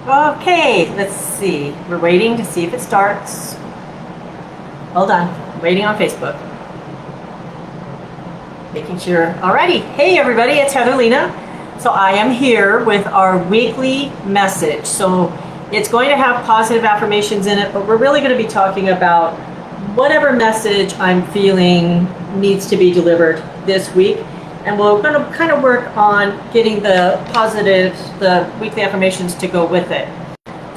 Okay, let's see. We're waiting to see if it starts. Hold on, waiting on Facebook. Making sure. Alrighty, hey everybody, it's Lena. So I am here with our weekly message. So it's going to have positive affirmations in it, but we're really going to be talking about whatever message I'm feeling needs to be delivered this week. And we're going to kind of work on getting the positives, the weekly affirmations to go with it.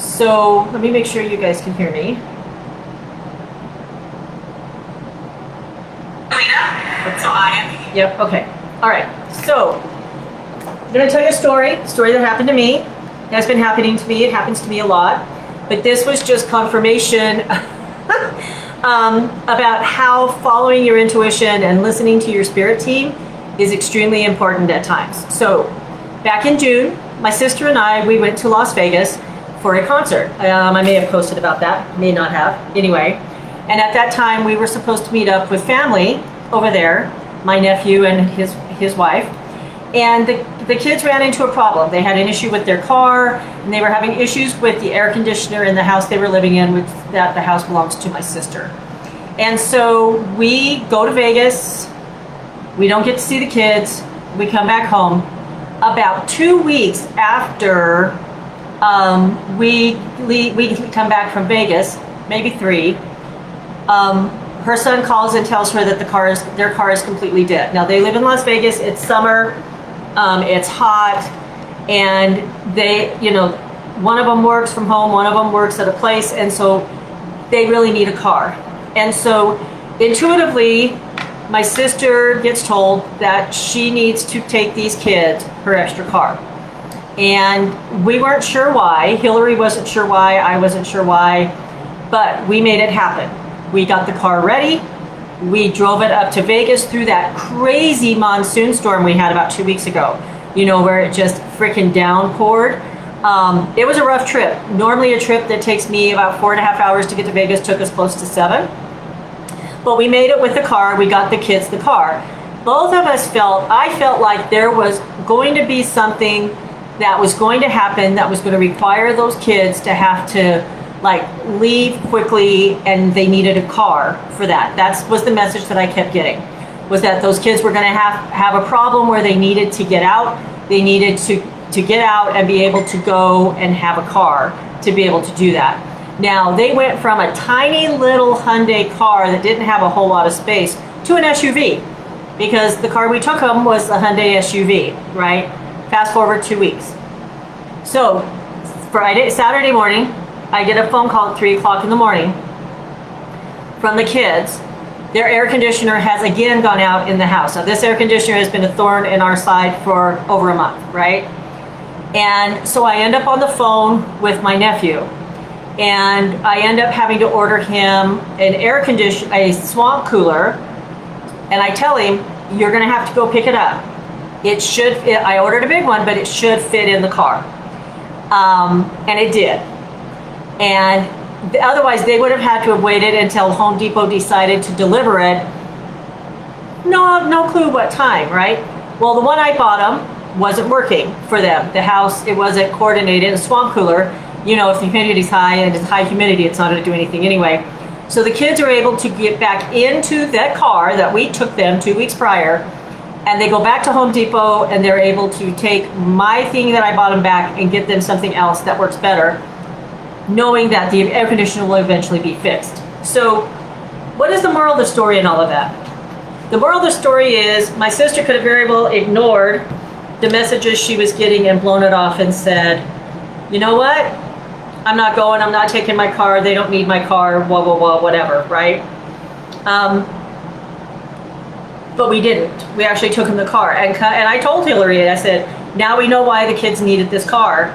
So let me make sure you guys can hear me. So I am. Yep, okay. All right. So I'm going to tell you a story that happened to me. That's been happening to me. It happens to me a lot. But this was just confirmation about how following your intuition and listening to your spirit team is extremely important at times. So back in June, my sister and I, we went to Las Vegas for a concert. I may have posted about that, may not have, anyway. And at that time, we were supposed to meet up with family over there, my nephew and his wife. And the kids ran into a problem. They had an issue with their car, and they were having issues with the air conditioner in the house they were living in, which that the house belongs to my sister. And so we go to Vegas. We don't get to see the kids. We come back home. About 2 weeks after we come back from Vegas, maybe 3, her son calls and tells her that their car is completely dead. Now they live in Las Vegas. It's summer. It's hot, and one of them works from home. One of them works at a place, and so they really need a car. And so intuitively, my sister gets told that she needs to take these kids her extra car. And we weren't sure why. Hillary wasn't sure why. I wasn't sure why. But we made it happen. We got the car ready. We drove it up to Vegas through that crazy monsoon storm we had about 2 weeks ago. You know, where it just freaking downpoured. It was a rough trip. Normally a trip that takes me about 4.5 hours to get to Vegas took us close to 7. But we made it with the car. We got the kids the car. Both of us I felt like there was going to be something that was going to happen that was going to require those kids to have to leave quickly, and they needed a car for that. That was the message that I kept getting, was that those kids were going to have a problem where they needed to get out. They needed to get out and be able to go and have a car to be able to do that. Now, they went from a tiny little Hyundai car that didn't have a whole lot of space to an SUV, because the car we took them was a Hyundai SUV, right? Fast forward 2 weeks. So Saturday morning, I get a phone call at 3 o'clock in the morning from the kids. Their air conditioner has again gone out in the house. Now, this air conditioner has been a thorn in our side for over a month, right? And so I end up on the phone with my nephew, and I end up having to order him a swamp cooler, and I tell him, you're gonna have to go pick it up. I ordered a big one, but it should fit in the car. And it did. And otherwise, they would have had to have waited until Home Depot decided to deliver it. No clue what time, right? Well, the one I bought them wasn't working for them. The house, it wasn't coordinated. A swamp cooler, you know, if the humidity's high and it's high humidity, it's not going to do anything anyway. So the kids are able to get back into that car that we took them 2 weeks prior, and they go back to Home Depot, and they're able to take my thing that I bought them back and get them something else that works better, knowing that the air conditioner will eventually be fixed. So what is the moral of the story in all of that? The moral of the story is my sister could have very well ignored the messages she was getting and blown it off and said, you know what? I'm not going, I'm not taking my car, they don't need my car, blah, blah, blah, whatever, right? But we didn't. We actually took him the car. And I told Hillary, I said, now we know why the kids needed this car.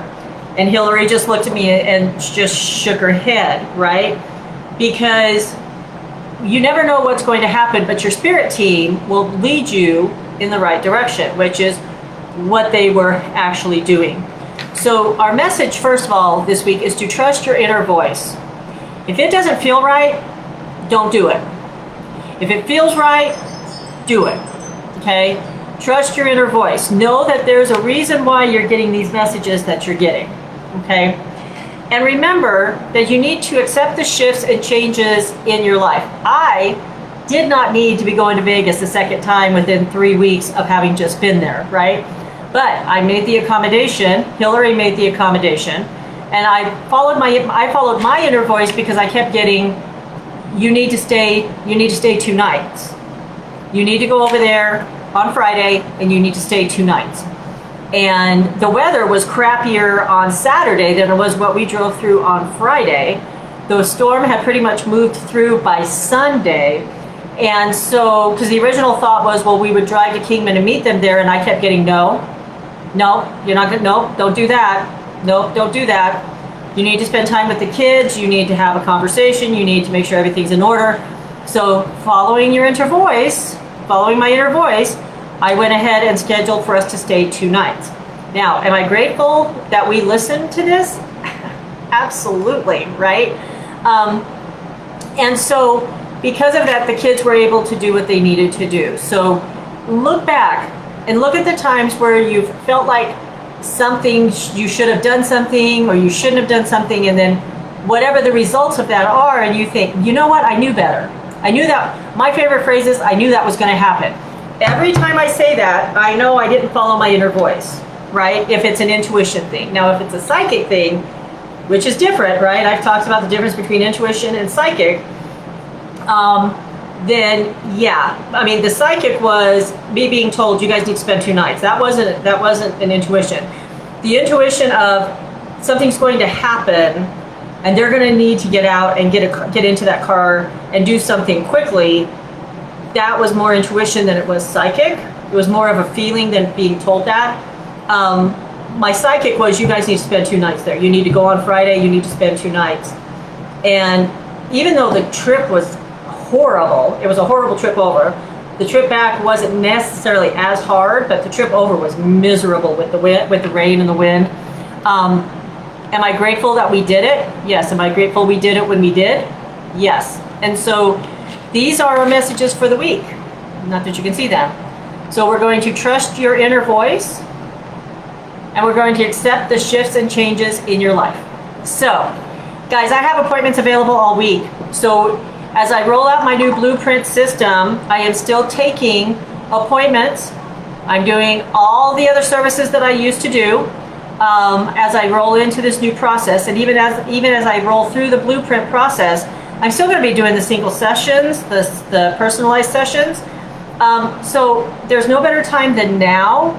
And Hillary just looked at me and just shook her head, right? Because you never know what's going to happen, but your spirit team will lead you in the right direction, which is what they were actually doing. So our message, first of all, this week is to trust your inner voice. If it doesn't feel right, don't do it. If it feels right, do it, okay? Trust your inner voice. Know that there's a reason why you're getting these messages that you're getting, okay? And remember that you need to accept the shifts and changes in your life. I did not need to be going to Vegas the second time within 3 weeks of having just been there, right? But I made the accommodation. Hillary made the accommodation, and I followed my inner voice, because I kept getting, you need to stay 2 nights. You need to go over there on Friday, and you need to stay 2 nights. And the weather was crappier on Saturday than it was what we drove through on Friday. The storm had pretty much moved through by Sunday. And so, because the original thought was, well, we would drive to Kingman and meet them there, and I kept getting, no, you're not gonna, no, don't do that. No, don't do that. You need to spend time with the kids. You need to have a conversation. You need to make sure everything's in order. So following my inner voice, I went ahead and scheduled for us to stay 2 nights. Now, am I grateful that we listened to this? Absolutely, right? And so because of that, the kids were able to do what they needed to do. So look back and look at the times where you felt like something, you should have done something or you shouldn't have done something, and then whatever the results of that are, and you think, you know what, I knew better. I knew that. My favorite phrase is, I knew that was going to happen. Every time I say that, I know I didn't follow my inner voice, right? If it's an intuition thing. Now, if it's a psychic thing, which is different, right? I've talked about the difference between intuition and psychic. Then yeah, I mean, the psychic was me being told, you guys need to spend 2 nights. That wasn't an intuition. The intuition of something's going to happen, and they're going to need to get out and get into that car and do something quickly. That was more intuition than it was psychic. It was more of a feeling than being told that. My psychic was, you guys need to spend 2 nights there. You need to go on Friday. You need to spend 2 nights. And even though the trip was horrible, it was a horrible trip over. The trip back wasn't necessarily as hard, but the trip over was miserable with the wind, with the rain and the wind. Am I grateful that we did it? Yes. Am I grateful we did it when we did? Yes. And so these are our messages for the week. Not that you can see them. So we're going to trust your inner voice, and we're going to accept the shifts and changes in your life. So, guys, I have appointments available all week. So as I roll out my new blueprint system, I am still taking appointments. I'm doing all the other services that I used to do as I roll into this new process. And even as I roll through the blueprint process, I'm still going to be doing the single sessions, the personalized sessions. So there's no better time than now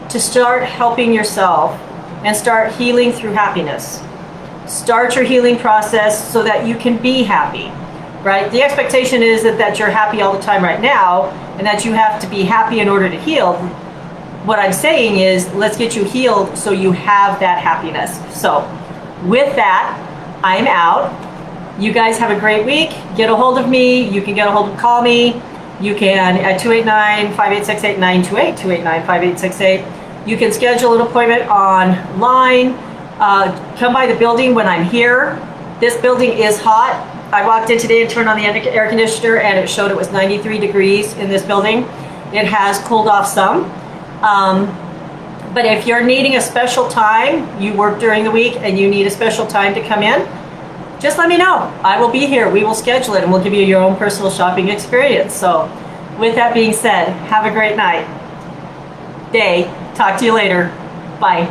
to start helping yourself and start healing through happiness. Start your healing process so that you can be happy, right? The expectation is that you're happy all the time right now, and that you have to be happy in order to heal. What I'm saying is, let's get you healed so you have that happiness. So with that, I'm out. You guys have a great week. Get a hold of me. You can call me. You can at 289-586-8928, 289-5868. You can schedule an appointment online. Come by the building when I'm here. This building is hot. I walked in today and turned on the air conditioner, and it showed it was 93 degrees in this building. It has cooled off some. But if you're needing a special time, you work during the week and you need a special time to come in, just let me know. I will be here. We will schedule it, and we'll give you your own personal shopping experience. So with that being said, have a great night. Day. Talk to you later. Bye.